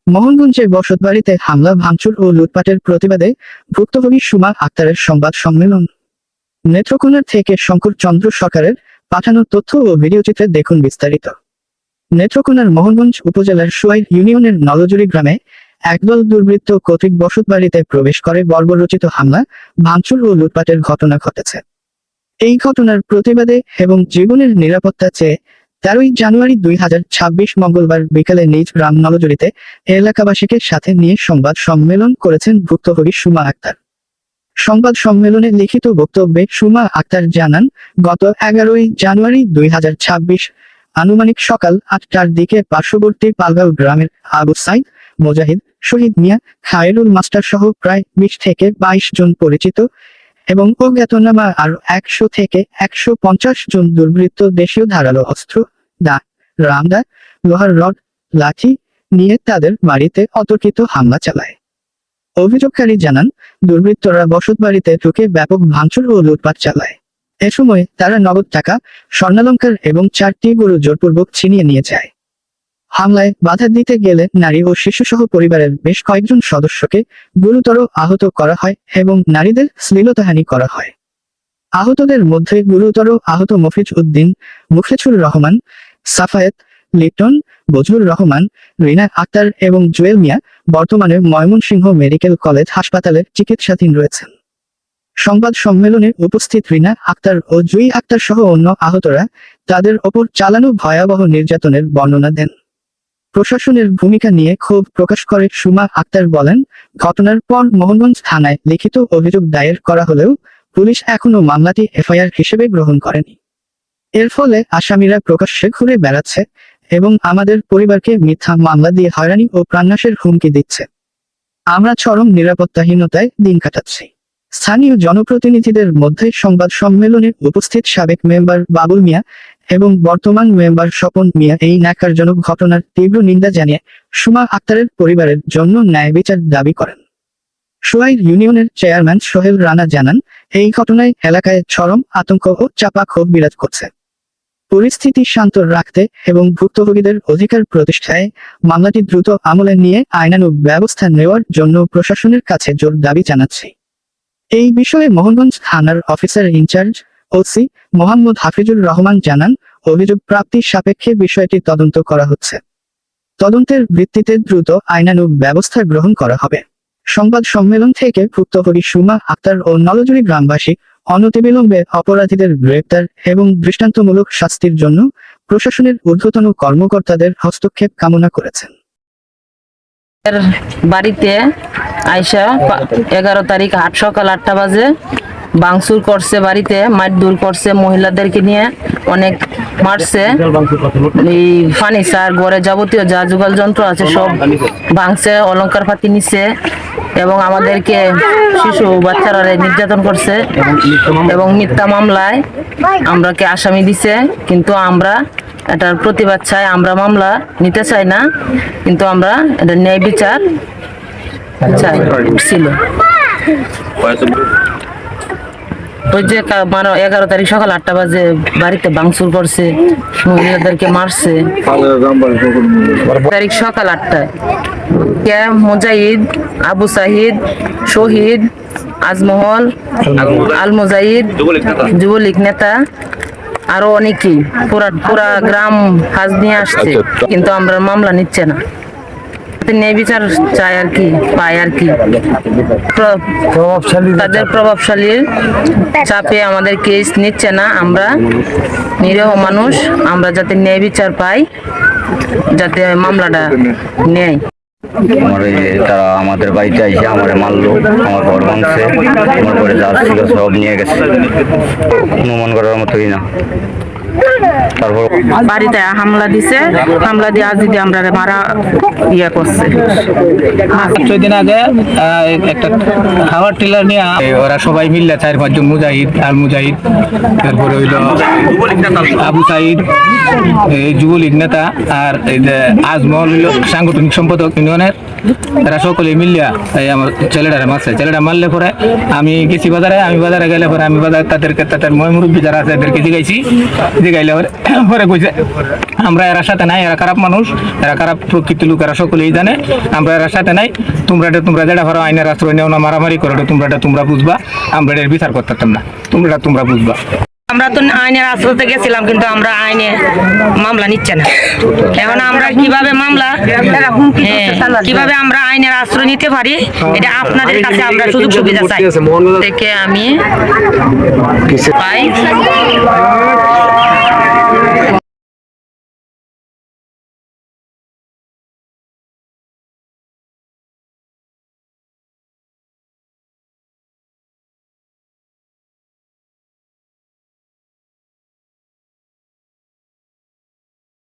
মোহনগঞ্জে বসতবাড়িতে হামলা ভাঙচুর ও লুটপাটের প্রতিবাদে ভুক্তভোগী সুমা আক্তারের সংবাদ সম্মেলন। নেত্রকোনার থেকে শঙ্কর চন্দ্র সরকারের পাঠানো তথ্য ও ভিডিওচিত্রে দেখুন বিস্তারিত। নেত্রকোনার মোহনগঞ্জ উপজেলার সুয়াইর ইউনিয়নের নলজুরি গ্রামে একদল দুর্বৃত্ত কর্তৃক বসতবাড়িতে প্রবেশ করে বর্বরচিত হামলা, ভাঙচুর ও লুটপাটের ঘটনা ঘটেছে। এই ঘটনার প্রতিবাদে এবং জীবনের নিরাপত্তা চেয়ে 13 জানুয়ারি 2026 মঙ্গলবার বিকালে নিজ গ্রাম নলজুরিতে এলাকাবাসীকে সাথে নিয়ে সংবাদ সম্মেলন করেছেন ভুক্তভোগী সুমা আক্তার। সংবাদ সম্মেলনে লিখিত বক্তব্যে সুমা আক্তার জানান, গত 11 জানুয়ারি 2026 আনুমানিক সকাল 8টার দিকে পার্শ্ববর্তী পালগাঁও গ্রামের আবু সাইদ, মোজাহিদ, শহীদ মিয়া, খায়রুল মাস্টার সহ প্রায় 20 থেকে 22 জন পরিচিত এবং অজ্ঞাতনামা আরো 100 থেকে 150 জন দুর্বৃত্ত দেশীয় ধারালো অস্ত্র, দা, রামদা, লোহার রড, লাঠি নিয়ে তাদের বাড়িতে অতর্কিত হামলা চালায়। অভিযোগকারী জানান, দুর্বৃত্তরা বসতবাড়িতে ঢুকে ব্যাপক ভাঙচুর ও লুটপাট চালায়। এ সময় তারা নগদ টাকা, স্বর্ণালংকার এবং 4টি গরু জোরপূর্বক ছিনিয়ে নিয়ে যায়। হামলায় বাধা দিতে গেলে নারী ও শিশুসহ পরিবারের বেশ কয়েকজন সদস্যকে গুরুতর আহত করা হয় এবং নারীদের শ্লীলতাহানি করা হয়। আহতদের মধ্যে গুরুতর আহত মফিজ উদ্দিন, মুখলেছুর রহমান, সাফায়েত, লিটন, বজলুর রহমান, রিনা আক্তার এবং জুয়েল মিয়া বর্তমানে ময়মনসিংহ মেডিকেল কলেজ হাসপাতালে চিকিৎসাধীন রয়েছেন। সংবাদ সম্মেলনে উপস্থিত রিনা আক্তার ও জুই আক্তার সহ অন্য আহতরা তাদের ওপর চালানো ভয়াবহ নির্যাতনের বর্ণনা দেন। প্রশাসনের ভূমিকা নিয়ে ক্ষোভ প্রকাশ করে সুমা আক্তার বলেন, ঘটনার পর মোহনগঞ্জ থানায় লিখিত অভিযোগ দায়ের করা হলেও পুলিশ এখনো মামলাটি এফআইআর হিসেবে গ্রহণ করেনি। এর ফলে আসামিরা প্রকাশ্যে ঘুরে বেড়াচ্ছে এবং আমাদের পরিবারকে মিথ্যা মামলা দিয়ে হয়রানি ও প্রাণনাশের হুমকি দিচ্ছে। আমরা চরম নিরাপত্তাহীনতায় দিন কাটাচ্ছি। স্থানীয় জনপ্রতিনিধিদের মধ্যে সংবাদ সম্মেলনে উপস্থিত সাবেক মেম্বার বাবুল মিয়া এবং বর্তমান মেম্বার স্বপন মিয়া এই ন্যাক্কারজনক ঘটনার তীব্র নিন্দা জানিয়ে সুমা আক্তারের পরিবারের জন্য ন্যায় বিচার দাবি করেন। সুয়াইর ইউনিয়নের চেয়ারম্যান সোহেল রানা জানান, এই ঘটনায় এলাকায় চরম আতঙ্ক ও চাপা ক্ষোভ বিরাজ করছে। পরিস্থিতি শান্ত রাখতে এবং ভুক্তভোগীদের অধিকার প্রতিষ্ঠায় মামলাটি দ্রুত আমলে নিয়ে আইনানুগ ব্যবস্থা নেওয়ার জন্য প্রশাসনের কাছে জোর দাবি জানাচ্ছি। এই বিষয়ে মোহনগঞ্জ থানার officer in charge OC Mohammad Hafizur Rahman জানান, অভিযোগ প্রাপ্তি সাপেক্ষে বিষয়টি তদন্ত করা হচ্ছে। তদন্তের ভিত্তিতে দ্রুত আইনানুগ ব্যবস্থা গ্রহণ করা হবে। সংবাদ সম্মেলন থেকে ভুক্তভোগী সুমা আক্তার ও নলজুরি গ্রামবাসী অনতিবিলম্বে অপরাধীদের গ্রেপ্তার এবং দৃষ্টান্তমূলক শাস্তির জন্য প্রশাসনের ঊর্ধ্বতন কর্মকর্তাদের হস্তক্ষেপ কামনা করেছেন। বাড়িতে আইসা 11 তারিখ সকাল 8টা বাজে ভাঙচুর করছে, বাড়িতে মারধর করছে, মহিলাদেরকে নিয়ে অনেক মারছে। এই ফার্নিচার, ঘরে যাবতীয় যা যোগাল যন্ত্র আছে সব ভাঙছে, অলংকার পাতি নিছে এবং আমাদেরকে শিশু বাচ্চারা নির্যাতন করছে এবং মিথ্যা মামলায় আমরাকে আসামি দিছে। কিন্তু আমরা এটার প্রতিবাদ চাই, আমরা মামলা নিতে চাই না, কিন্তু আমরা এটা ন্যায় বিচার চাই ছিল। ওই যে 11 তারিখ সকাল 8টা বাজে বাড়িতে ভাঙচুর করছে, মহিলাদেরকে মারছে। তারিখ সকাল 8টায় মুজাহিদ, আবু সাহিদ, শহীদ, আজমহল, আল মুজাহিদ, যুবলীগ নেতা আরো অনেকেই পুরা গ্রাম হাজ নিয়ে আসছে, কিন্তু আমরা মামলা নিচ্ছে না। ন্যায় বিচার চাই আর কি, পাই আর কি। তাদের প্রভাবশালীর চাপে আমাদের কেস নিচ্ছে না। আমরা নিরীহ মানুষ, আমরা যাতে ন্যায় বিচার পাই, যাতে মামলাটা নেয়। তারা আমাদের বাড়িতে এসে আমার মারলো, আমার ঘর ভাঙছে, আমার ঘরে যা ছিল সব নিয়ে গেছে। অনুমান করার মতোই না। তারপর বাড়িতে হামলা দিছে, হামলা দিয়ে আজ দিদি আমরা মারা ইয়ে করছে। 6 দিন আগে একটা খাবার টিলার নিয়ে ওরা সবাই মিললে 4-5 জন, মুজাহিদ, আল মুজাহিদ, তারপরে হইল আবু সাইদ, যুবলীগ নেতা, আর এই যে আজমল হইল সাংগঠনিক সম্পাদক ইউনিয়নের, এরা সকলে মিলিয়া এই আমার ছেলেটা মারছে। ছেলেটা মারলে পরে আমি গেছি বাজারে, আমি বাজারে গেলে পরে আমি বাজার তাদের মুরব্বী যারা আছে এদেরকে জিগাইলে পরে কইছে আমরা এর সাথে নাই, এরা খারাপ মানুষ, এরা খারাপ প্রকৃতি লোক, এরা সকলেই জানে, আমরা এর সাথে নাই। তোমরা যেটা ভালো আইনের আশ্রয় নেও না, মারামারি করো, তোমরা বুঝবা, আমরা এর বিচার করতাম না, তোমরা বুঝবা। আমরা তো আইনের আশ্রয়তে গেছিলাম, কিন্তু আমরা আইনে মামলা নিচ্ছে না। এখন আমরা কিভাবে মামলা কিভাবে আমরা আইনের আশ্রয় নিতে পারি, এটা আপনাদের কাছে আমরা সুযোগ সুবিধা চাই। থেকে আমি পাই